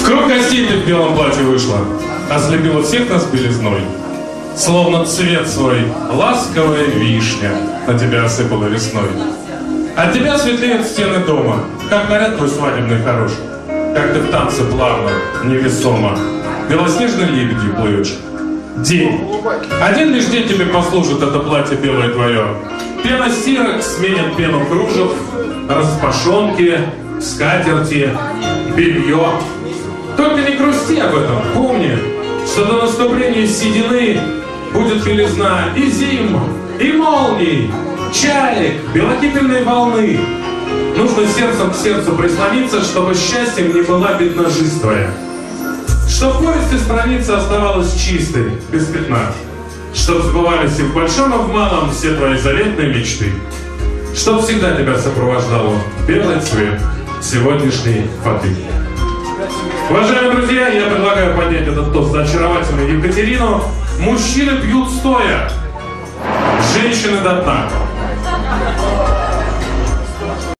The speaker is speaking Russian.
В круг гостей ты в белом платье вышла, ослепила всех нас белизной. Словно цвет свой, ласковая вишня на тебя осыпала весной. От тебя светлеют стены дома, как наряд твой свадебный хорош. Как ты в танце плавно, невесомо, белоснежной лебедью плывешь. День. Один лишь день тебе послужит это платье белое твое. Пена стирок сменит пену кружев, распашонки, скатерти, белье. Только не грусти об этом, помни, что до наступления седины будет белизна и зим, и молний, чаек, белокипельной волны. Нужно сердцем к сердцу прислониться, чтобы счастьем не была бедна жизнь твоя. Чтоб повесть страницы оставалась чистой, без пятна. Чтоб сбывались и в большом, и в малом все твои заветные мечты. Чтоб всегда тебя сопровождало белый цвет сегодняшней фаты. Уважаемые друзья, я предлагаю поднять этот тост за очаровательную Екатерину. Мужчины пьют стоя, женщины до дна.